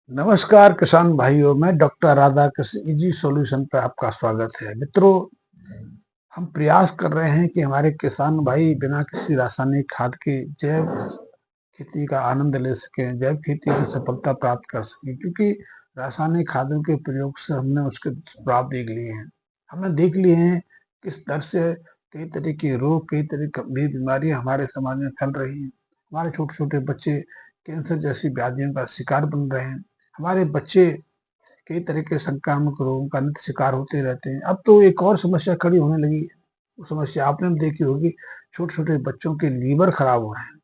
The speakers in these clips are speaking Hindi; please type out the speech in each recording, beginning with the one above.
नमस्कार किसान भाइयों, मैं doctor Radha Krishna easy solution पर आपका स्वागत है। मित्रों, हम प्रयास कर रहे हैं कि हमारे किसान भाई बिना किसी रासायनिक खाद के जैव खेती का आनंद ले सकें, जैव खेती में सफलता प्राप्त कर सकें, क्योंकि रासायनिक खादों के प्रयोग से हमने उसके दुष्प्रभाव देख लिए हैं। हमने देख लिए हैं किस दर से कई तरह के रोग, कई तरह की गंभीर बीमारियां हमारे समाज में फैल रही हैं। हमारे छोटे छोटे बच्चे कैंसर जैसी व्याधियों का शिकार बन रहे हैं। हमारे बच्चे कई तरह के संक्रामक रोगों का नित्य शिकार होते रहते हैं। अब तो एक और समस्या खड़ी होने लगी है। वो समस्या आपने भी देखी होगी, छोटे छोटे बच्चों के लीवर खराब हो रहे हैं।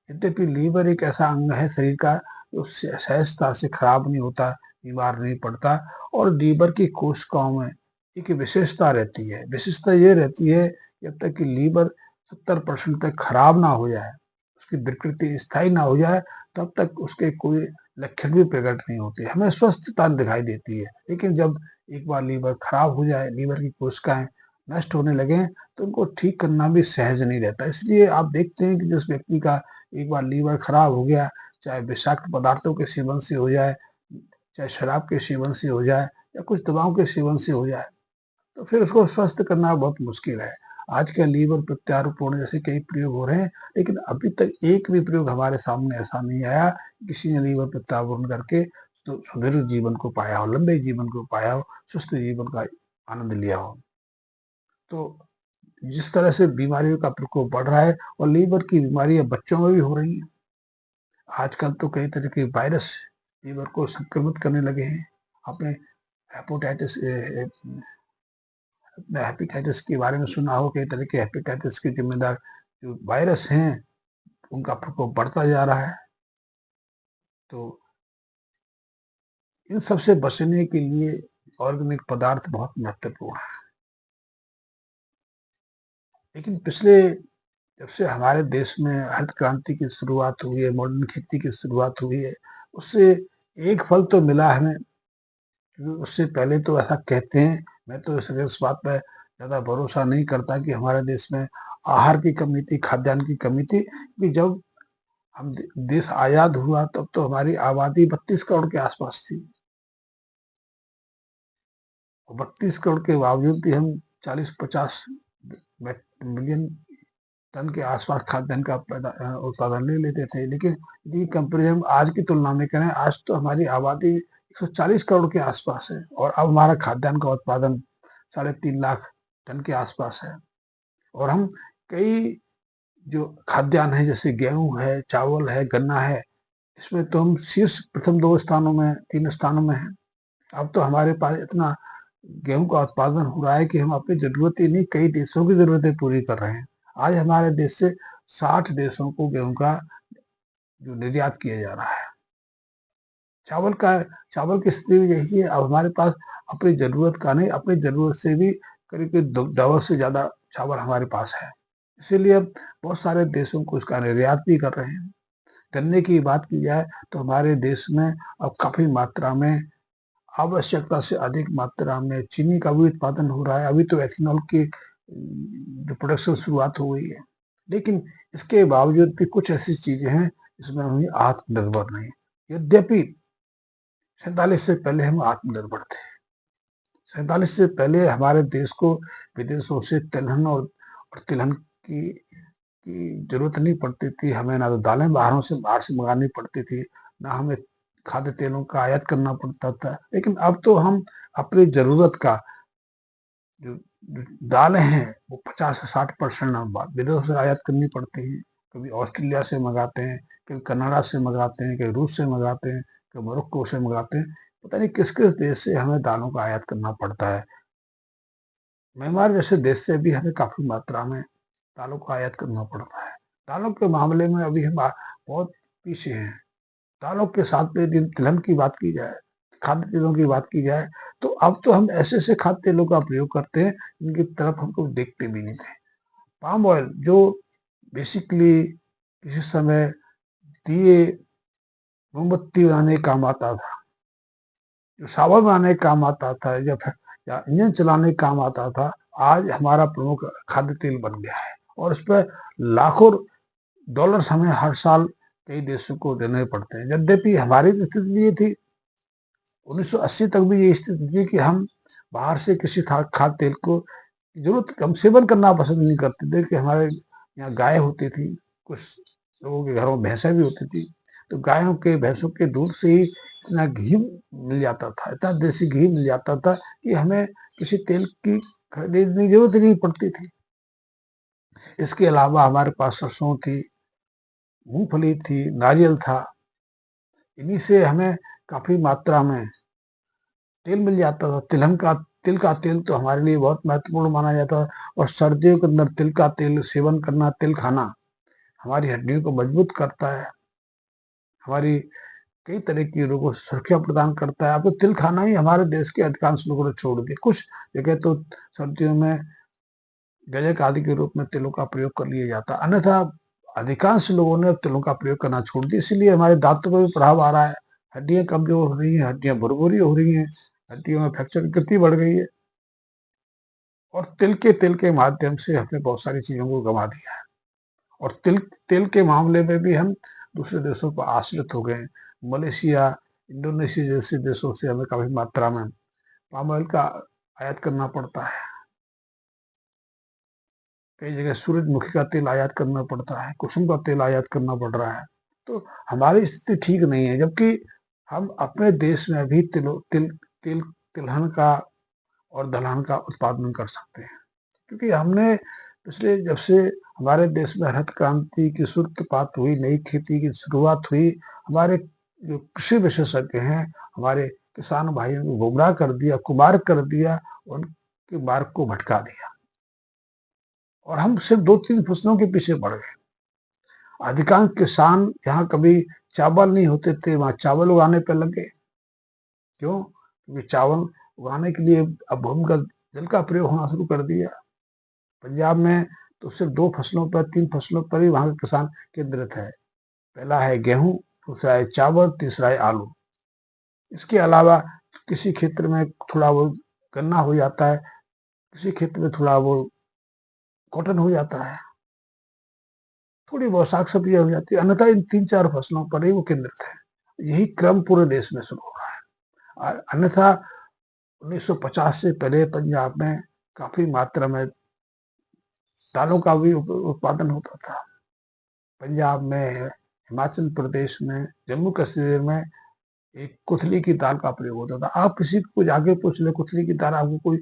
यद्यपि लीवर एक ऐसा अंग है शरीर का जो सहजता से खराब नहीं होता, बीमार नहीं पड़ता, और लीवर की कोशिकाओं में एक विशेषता रहती है। विशेषता ये रहती है, जब तक कि लीवर 70% तक खराब ना हो जाए, उसकी विकृति स्थायी ना हो जाए, तब तक उसके कोई लक्षण भी प्रकट नहीं होते, हमें स्वस्थता दिखाई देती है। लेकिन जब एक बार लीवर खराब हो जाए, लीवर की कोशिकाएं नष्ट होने लगे, तो उनको ठीक करना भी सहज नहीं रहता। इसलिए आप देखते हैं कि जिस व्यक्ति का एक बार लीवर खराब हो गया, चाहे विषाक्त पदार्थों के सेवन से हो जाए, चाहे शराब के सेवन से हो जाए, या कुछ दवाओं के सेवन से हो जाए, तो फिर उसको स्वस्थ करना बहुत मुश्किल है। आज के लीवर प्रत्यारोपण जैसे कई प्रयोग हो रहे हैं, लेकिन अभी तक एक भी प्रयोग हमारे सामने ऐसा नहीं आया किसी ने लीवर प्रत्यारोपण करके तो सुदीर्घ जीवन को पाया हो, लंबे जीवन को पाया हो, स्वस्थ जीवन का आनंद लिया हो। तो जिस तरह से बीमारियों का प्रकोप बढ़ रहा है, और लीवर की बीमारियां बच्चों में भी हो रही हैं। आजकल तो कई तरह के वायरस लीवर को संक्रमित करने लगे हैं। आपने हेपेटाइटिस हेपेटाइटिस के बारे में सुना हो। कई तरह के हेपेटाइटिस के जिम्मेदार जो वायरस हैं, उनका प्रकोप बढ़ता जा रहा है। तो इन सबसे बचने के लिए ऑर्गेनिक पदार्थ बहुत महत्वपूर्ण है। लेकिन पिछले जब से हमारे देश में हरित क्रांति की शुरुआत हुई है, मॉडर्न खेती की शुरुआत हुई है, उससे एक फल तो मिला हमें। उससे पहले तो ऐसा कहते हैं, मैं तो इस बात पर ज्यादा भरोसा नहीं करता कि हमारे देश में आहार की कमी थी, खाद्यान्न की कमी थी। कि जब हम देश आजाद हुआ, तब तो हमारी आबादी 32 करोड़ के आसपास थी, और 32 करोड़ के बावजूद भी हम 40-50 मिलियन टन के आसपास खाद्यान्न का उत्पादन ले लेते थे। लेकिन यदि कंपेरिजन आज की तुलना में करें, आज तो हमारी आबादी 140 करोड़ के आसपास है, और अब हमारा खाद्यान्न का उत्पादन 3.5 लाख टन के आसपास है। और हम कई जो खाद्यान्न है, जैसे गेहूं है, चावल है, गन्ना है, इसमें तो हम शीर्ष प्रथम 2 स्थानों में, 3 स्थानों में हैं। अब तो हमारे पास इतना गेहूं का उत्पादन हो रहा है कि हम अपनी जरूरत ही नहीं, कई देशों की जरूरतें पूरी कर रहे हैं। आज हमारे देश से 60 देशों को गेहूं का जो निर्यात किया जा रहा है। चावल का चावल की स्थिति भी यही है। अब हमारे पास अपनी जरूरत का नहीं, अपनी जरूरत से भी करीब करीब डबल से ज्यादा चावल हमारे पास है। इसीलिए अब बहुत सारे देशों को इसका निर्यात भी कर रहे हैं। गन्ने की बात की जाए तो हमारे देश में अब काफी मात्रा में, आवश्यकता से अधिक मात्रा में चीनी का भी उत्पादन हो रहा है। अभी तो एथेनॉल की जो प्रोडक्शन शुरुआत हो गई है। लेकिन इसके बावजूद भी कुछ ऐसी चीजें हैं जिसमें हम आत्मनिर्भर नहीं। यद्यपि 47 से पहले हम आत्मनिर्भर थे। 47 से पहले हमारे देश को विदेशों से तिलहन और तिलहन की जरूरत नहीं पड़ती थी। हमें ना तो दालें बाहर से मंगानी पड़ती थी, ना हमें खाद्य तेलों का आयात करना पड़ता था। लेकिन अब तो हम अपनी जरूरत का जो दालें हैं, वो 50 से 60% विदेशों से आयात करनी पड़ती है। कभी ऑस्ट्रेलिया से मंगाते हैं, कभी कनाडा से मंगाते हैं, कभी रूस से मंगाते हैं, कभी मोरक्को से मंगाते हैं। पता नहीं किस किस देश से हमें दालों का आयात करना पड़ता है। म्यांमार जैसे देश से भी हमें काफी मात्रा में दालों का आयात करना पड़ता है। दालों के मामले में अभी हम बहुत पीछे हैं। दालों के साथ में यदि तिलहन की बात की जाए, खाद्य तेलों की बात की जाए, तो अब तो हम ऐसे ऐसे खाद्य तेलों का प्रयोग करते हैं जिनकी तरफ हमको देखते भी नहीं थे। पाम ऑयल जो बेसिकली किसी समय दिए, मोमबत्ती बनाने का काम आता था, जो सावन बनाने का काम आता था, या इंजन चलाने का काम आता था, आज हमारा प्रमुख खाद्य तेल बन गया है। और उस पर लाखों डॉलर्स हमें हर साल कई देशों को देने पड़ते हैं। यद्यपि हमारी स्थिति ये थी, 1980 तक भी ये स्थिति थी कि हम बाहर से किसी खाद्य तेल को जरूरत हम सेवन करना पसंद नहीं करते थे। कि हमारे यहाँ गाय होती थी, कुछ लोगों के घरों में भैंसें भी होती थी, तो गायों के भैंसों के दूध से ही इतना घी मिल जाता था, इतना देसी घी मिल जाता था कि हमें किसी तेल की खरीदने की जरूरत ही नहीं पड़ती थी। इसके अलावा हमारे पास सरसों थी, मूंगफली थी, नारियल था, इन्हीं से हमें काफी मात्रा में तेल मिल जाता था। तिल का तेल तो हमारे लिए बहुत महत्वपूर्ण माना जाता है, और सर्दियों के अंदर तिल का तेल सेवन करना, तिल खाना हमारी हड्डियों को मजबूत करता है, हमारी कई तरह की रोगों से सुरक्षा प्रदान करता है। अब तो तिल खाना ही हमारे देश के अधिकांश लोगों ने छोड़ दिया। कुछ जगह तो सर्दियों में गजक आदि के रूप में तिलों का प्रयोग कर लिया जाता है, अन्यथा अधिकांश लोगों ने तिलों का प्रयोग करना छोड़ दिया। इसलिए हमारे दांतों पर भी प्रभाव आ रहा है, हड्डियां कमजोर हो रही हैं, हड्डियां भुरभुरी हो रही हैं, हड्डियों में फ्रैक्चर की गति बढ़ गई है, और तिल के माध्यम से हमने बहुत सारी चीजों को गंवा दिया है। और तिल के मामले में भी हम दूसरे देशों पर आश्रित हो गए। मलेशिया, इंडोनेशिया जैसे देशों से हमें काफी मात्रा में पाम ऑयल का आयात करना पड़ता है। कई जगह सूरजमुखी का तेल आयात करना पड़ता है, कुसुम का तेल आयात करना पड़ रहा है। तो हमारी स्थिति ठीक नहीं है, जबकि हम अपने देश में भी तिलहन का और दलहन का उत्पादन कर सकते हैं, क्योंकि हमने पिछले जब से हमारे देश में हरित क्रांति की सूत्रपात हुई, नई खेती की शुरुआत हुई, हमारे जो कृषि विशेषज्ञ हैं, हमारे किसान भाइयों को गुमराह कर दिया, कुमार्ग कर दिया, उनके मार्ग को भटका दिया, और हम सिर्फ 2-3 फसलों के पीछे पड़ गए। अधिकांश किसान यहाँ कभी चावल नहीं होते थे, वहां चावल उगाने पर लग गए। क्यों? क्योंकि चावल उगाने के लिए अब भूमिगत जल का प्रयोग होना शुरू कर दिया। पंजाब में तो सिर्फ 2 फसलों पर, 3 फसलों पर ही वहां के किसान केंद्रित है। पहला है गेहूं, दूसरा है चावल, तीसरा है आलू। इसके अलावा किसी क्षेत्र में थोड़ा वो गन्ना हो जाता है, किसी क्षेत्र में थोड़ा वो कॉटन हो जाता है, थोड़ी बहुत साग सब्जियां हो जाती है, अन्यथा इन 3-4 फसलों पर ही वो केंद्रित है। यही क्रम पूरे देश में शुरू हो रहा है। अन्यथा 1950 से पहले पंजाब में काफी मात्रा में दालों का भी उत्पादन होता था। पंजाब में, हिमाचल प्रदेश में, जम्मू कश्मीर में एक कुथली की दाल का प्रयोग होता था। आप किसी को जाके पूछ ले, कुथली की दाल आपको कोई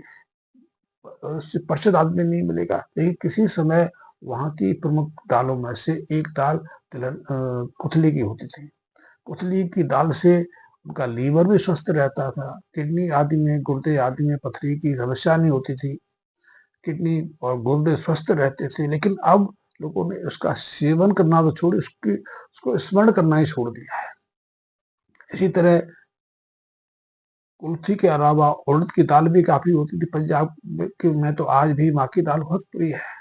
परिचित आदमी नहीं मिलेगा, लेकिन किसी समय वहाँ की प्रमुख दालों में से एक दाल कुथली की होती थी। कुथली की दाल से उनका लीवर भी स्वस्थ रहता था, किडनी आदि में, गुर्दे आदि में पथरी की समस्या नहीं होती थी, किडनी और गुर्दे स्वस्थ रहते थे। लेकिन अब लोगों ने उसका सेवन करना तो छोड़, उसको स्मरण करना ही छोड़ दिया है। इसी तरह कुल्थी के अलावा उड़द की दाल भी काफी होती थी पंजाब में, तो आज भी माँ की दाल बहुत प्रिय है।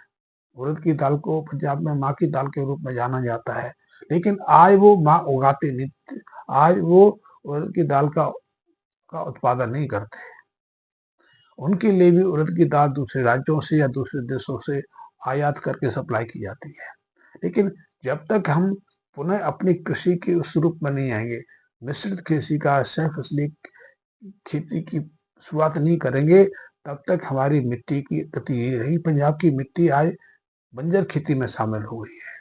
उड़द की दाल को पंजाब में माँ की दाल के रूप में जाना जाता है, लेकिन आज वो माँ उगाते नहीं, आज वो उड़द की दाल का उत्पादन नहीं करते। उनके लिए भी उड़द की दाल दूसरे राज्यों से या दूसरे देशों से आयात करके सप्लाई की जाती है। लेकिन जब तक हम पुनः अपनी कृषि के उस रूप में नहीं आएंगे, मिश्रित कृषि का, सह फसली खेती की शुरुआत नहीं करेंगे, तब तक हमारी मिट्टी की गति यही रही। पंजाब की मिट्टी आज बंजर खेती में शामिल हो गई है।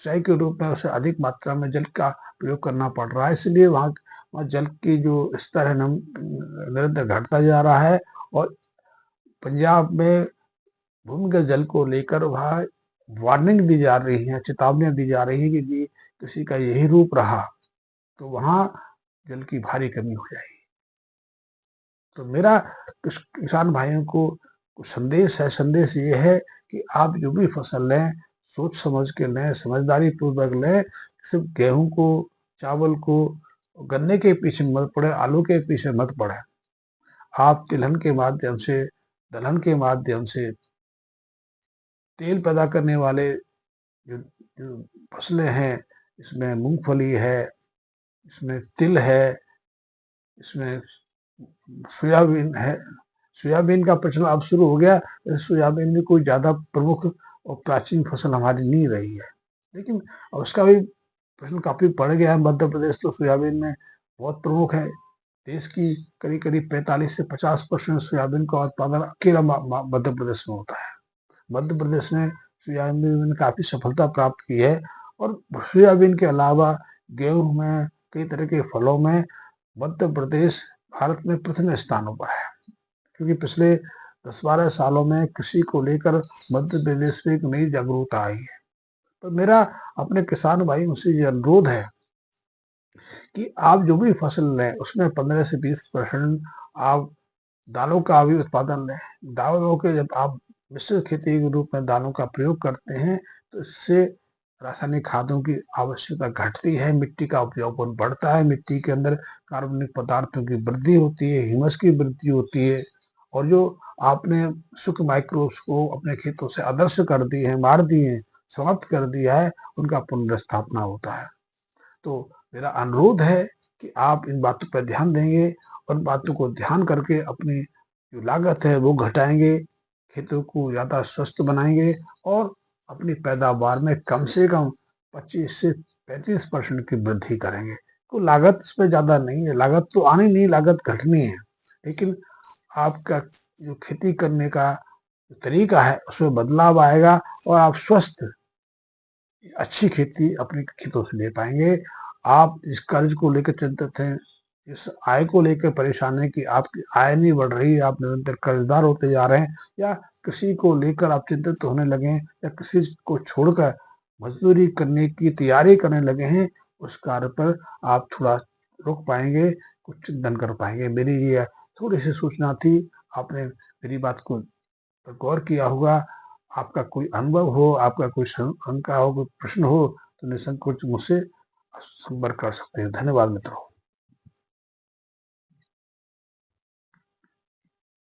सिंचाई के रूप में उसे अधिक मात्रा में जल का प्रयोग करना पड़ रहा है, इसलिए वहाँ जल की जो स्तर है निरंतर घटता जा रहा है। और पंजाब में भूमिगत जल को लेकर वहाँ वार्निंग दी जा रही है, चेतावनियां दी जा रही है कि यदि किसी का यही रूप रहा तो वहाँ जल की भारी कमी हो जाएगी। तो मेरा किसान भाइयों को संदेश ये है कि आप जो भी फसल लें, सोच समझ के लें, समझदारी पूर्वक लें। सिर्फ गेहूं को, चावल को, गन्ने के पीछे मत पड़े, आलू के पीछे मत पड़े। आप तिलहन के माध्यम से, दलहन के माध्यम से तेल पैदा करने वाले जो फसलें हैं, इसमें मूंगफली है, इसमें तिल है, इसमें सोयाबीन है। सोयाबीन का प्रचलन अब शुरू हो गया, सोयाबीन भी कोई ज्यादा प्रमुख और प्राचीन फसल हमारी नहीं रही है, लेकिन उसका भी प्रश्न काफी बढ़ गया है। मध्य प्रदेश तो सोयाबीन में बहुत प्रमुख है। देश की करीब करीब 45 से 50% सोयाबीन का उत्पादन अकेला मध्य प्रदेश में होता है। मध्य प्रदेश ने सोयाबीन में काफी सफलता प्राप्त की है। और सोयाबीन के अलावा गेहूं में, कई तरह के फलों में मध्य प्रदेश भारत में प्रथम स्थानों पर है, क्योंकि पिछले 10-12 सालों में कृषि को लेकर मध्य प्रदेश में एक नई जागरूकता आई है। तो मेरा अपने किसान भाइयों से ये अनुरोध है कि आप जो भी फसल लें उसमें 15 से 20% आप दालों का भी उत्पादन लें। दालों के जब आप मिश्र खेती के रूप में दालों का प्रयोग करते हैं तो इससे रासायनिक खादों की आवश्यकता घटती है, मिट्टी का उपजाऊपन बढ़ता है, मिट्टी के अंदर कार्बनिक पदार्थों की वृद्धि होती है, ह्यूमस की वृद्धि होती है, और जो आपने सूक्ष्म माइक्रोब्स को अपने खेतों से अदृश्य कर दिए हैं, मार दिए हैं, समाप्त कर दिया है, उनका पुनर्स्थापना होता है। तो मेरा अनुरोध है कि आप इन बातों पर ध्यान देंगे और बातों को ध्यान करके अपनी जो लागत है वो घटाएंगे, खेतों को ज़्यादा स्वस्थ बनाएंगे और अपनी पैदावार में कम से कम 25 से 35% की वृद्धि करेंगे। तो लागत इसमें ज़्यादा नहीं है, लागत तो आनी नहीं, लागत घटनी है, लेकिन आपका जो खेती करने का तरीका है उसमें बदलाव आएगा और आप स्वस्थ अच्छी खेती अपने खेतों से ले पाएंगे। आप इस कर्ज को लेकर चिंतित हैं, इस आय को लेकर परेशान हैं कि आपकी आय नहीं बढ़ रही, आप निरंतर कर्जदार होते जा रहे हैं, या कृषि को लेकर आप चिंतित होने लगे हैं, या कृषि को छोड़कर मजदूरी करने की तैयारी करने लगे हैं, उस कार्य पर आप थोड़ा रुक पाएंगे, कुछ चिंतन कर पाएंगे। मेरी ये थोड़ी सी सूचना थी, आपने मेरी बात को गौर किया होगा। आपका कोई अनुभव हो, आपका कोई शंका हो, कोई प्रश्न हो तो निसंकोच मुझसे संपर्क कर सकते हैं। धन्यवाद मित्रों।